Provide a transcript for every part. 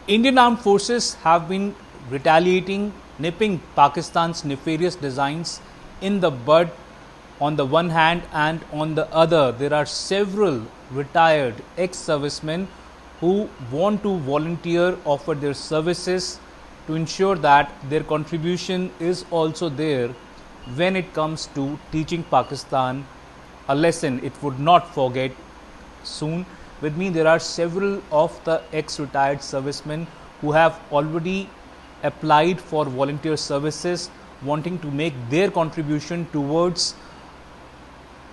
Indian armed forces have been retaliating, nipping Pakistan's nefarious designs in the bud on the one hand, and on the other, there are several retired ex servicemen who want to volunteer, offer their services to ensure that their contribution is also there when it comes to teaching Pakistan a lesson it would not forget soon. With me, there are several of the ex-retired servicemen who have already applied for volunteer services, wanting to make their contribution towards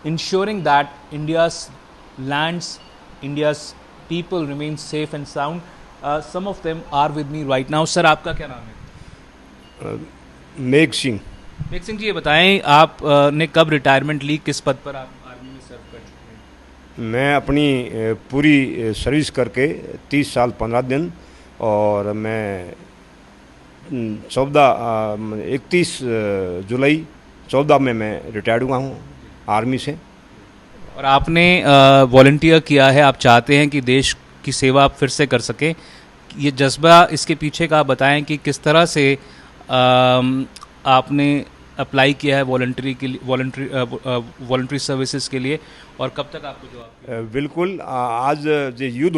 ensuring that India's lands, India's people remain safe and sound. Some of them are with me right now. Sir, आपका क्या नाम है? मेघ सिंह। मेघ सिंह जी, ये बताएं आप ने कब रिटायरमेंट ली, किस पद पर आप आर्मी में सर्व कर चुके हैं? मैं अपनी पूरी सर्विस करके 30 साल 15 दिन, और मैं 31 जुलाई 14 में मैं रिटायर्ड हुआ हूँ आर्मी से। और आपने वॉलंटियर किया है, आप चाहते हैं कि देश की सेवा आप फिर से कर सकें। ये जज्बा, इसके पीछे का आप बताएं कि किस तरह से आपने अप्लाई किया है वॉलंटरी सर्विसेज के लिए, और कब तक आपको जवाब? बिल्कुल, आज जो युद्ध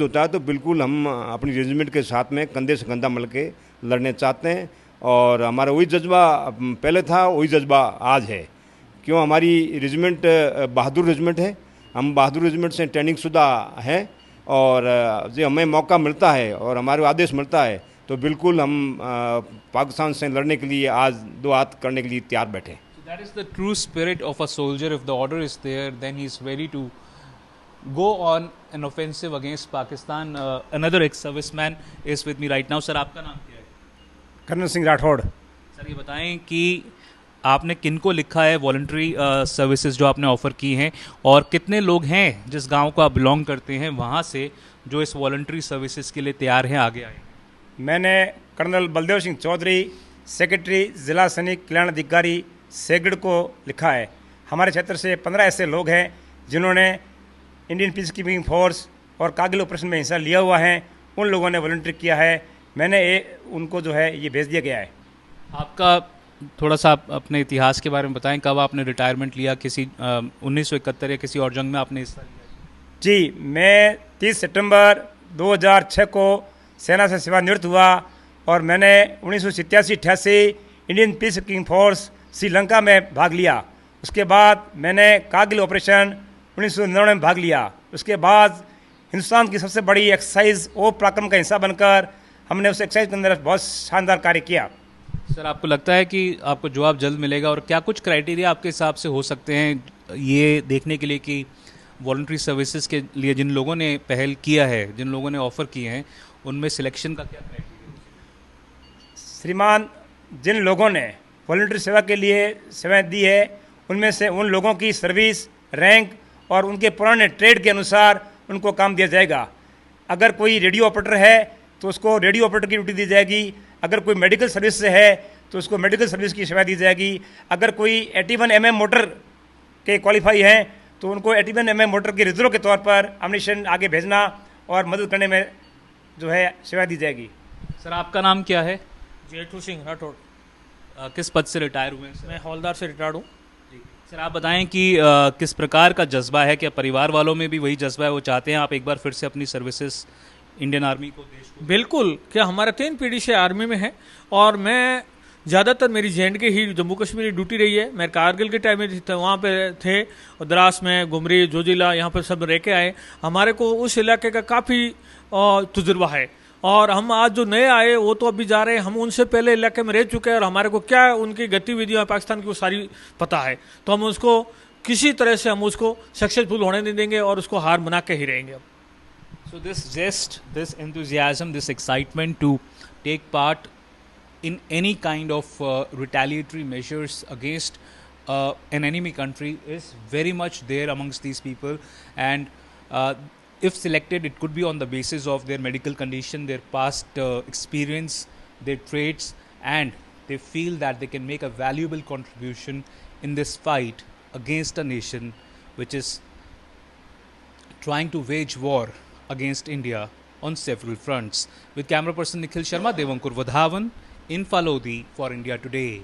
होता है तो बिल्कुल हम अपनी रेजिमेंट के साथ में कंधे से कंधा मिल के लड़ने चाहते हैं, और हमारा वही जज्बा पहले था, वही जज्बा आज है। क्यों, हमारी रेजिमेंट बहादुर रेजिमेंट है, हम बहादुर रेजिमेंट से ट्रेनिंग शुदा हैं, और जो हमें मौका मिलता है और हमारे आदेश मिलता है तो बिल्कुल हम पाकिस्तान से लड़ने के लिए आज दो हाथ करने के लिए तैयार बैठे। That is the true spirit of a soldier. If the order is there, then he is ready to go on an offensive against Pakistan. Another ex-serviceman is with me right now. Sir, आपका नाम क्या है? Colonel Singh Rathore. Sir, ये बताएं कि आपने किनको लिखा है वॉलंटरी सर्विसेज जो आपने ऑफ़र की हैं, और कितने लोग हैं जिस गांव को आप बिलोंग करते हैं वहां से जो इस वॉलंटरी सर्विसेज के लिए तैयार हैं आगे आए? मैंने कर्नल बलदेव सिंह चौधरी, सेक्रेटरी जिला सैनिक कल्याण अधिकारी सेगड़ को लिखा है। हमारे क्षेत्र से 15 ऐसे लोग हैं जिन्होंने इंडियन पीस कीपिंग फोर्स और कारगिल ऑपरेशन में हिस्सा लिया हुआ है, उन लोगों ने वॉलंटियर किया है। मैंने उनको जो है ये भेज दिया गया है। आपका थोड़ा सा अपने इतिहास के बारे में बताएं, कब आपने रिटायरमेंट लिया, किसी 1971 या किसी और जंग में आपने हिस्सा लिया? जी, मैं 30 सितंबर 2006 को सेना से सेवानिवृत्त हुआ, और मैंने 1987-88 Indian peace keeping force Sri Lanka में भाग लिया। उसके बाद मैंने कारगिल ऑपरेशन 1999 में भाग लिया। उसके बाद हिंदुस्तान की सबसे बड़ी एक्सरसाइज ओ पराक्रम का हिस्सा बनकर हमने उस एक्सरसाइज के अंदर बहुत शानदार कार्य किया। सर, आपको लगता है कि आपको जवाब जल्द मिलेगा, और क्या कुछ क्राइटेरिया आपके हिसाब से हो सकते हैं ये देखने के लिए कि वॉलंटरी सर्विसेज के लिए जिन लोगों ने पहल किया है, जिन लोगों ने ऑफ़र किए हैं, उनमें सिलेक्शन का क्या क्राइटेरिया? श्रीमान, जिन लोगों ने वॉलंटरी सेवा के लिए सेवाएं दी है, उनमें से उन लोगों की सर्विस, रैंक और उनके पुराने ट्रेड के अनुसार उनको काम दिया जाएगा। अगर कोई रेडियो ऑपरेटर है तो उसको रेडियो ऑपरेटर की ड्यूटी दी जाएगी। अगर कोई मेडिकल सर्विस से है तो उसको मेडिकल सर्विस की सेवा दी जाएगी। अगर कोई 81 mm मोटर के क्वालिफाई हैं तो उनको 81 mm मोटर के रिजर्व के तौर पर अम्युनिशन आगे भेजना और मदद करने में जो है सेवा दी जाएगी। सर, आपका नाम क्या है? जेठू सिंह राठौड़। किस पद से रिटायर हुए हैं सर? मैं हौलदार से रिटायर्ड हूँ। सर, आप बताएं कि किस प्रकार का जज्बा है, क्या परिवार वालों में भी वही जज्बा है, वो चाहते हैं आप एक बार फिर से अपनी सर्विसेज इंडियन आर्मी को, देश को? बिल्कुल, क्या हमारा 3 पीढ़ी से आर्मी में है, और मैं ज़्यादातर मेरी JNK ही जम्मू कश्मीर की ड्यूटी रही है। मैं कारगिल के टाइम में वहाँ पे थे, और द्रास में, गुमरी, जोजिला, यहाँ पर सब रह के आए। हमारे को उस इलाके का काफ़ी तजुर्बा है, और हम आज जो नए आए वो तो अभी जा रहे हैं, हम उनसे पहले इलाके में रह चुके हैं, और हमारे को क्या उनकी गतिविधियाँ पाकिस्तान की वो सारी पता है। तो हम उसको किसी तरह से हम उसको सक्सेसफुल होने नहीं देंगे, और उसको हार बना के ही रहेंगे। So this zest, this enthusiasm, this excitement to take part in any kind of retaliatory measures against an enemy country is very much there amongst these people, and if selected, it could be on the basis of their medical condition, their past experience, their traits, and they feel that they can make a valuable contribution in this fight against a nation which is trying to wage war against India on several fronts. With camera person Nikhil Sharma, Devankur Vadhavan in Falodi for India Today.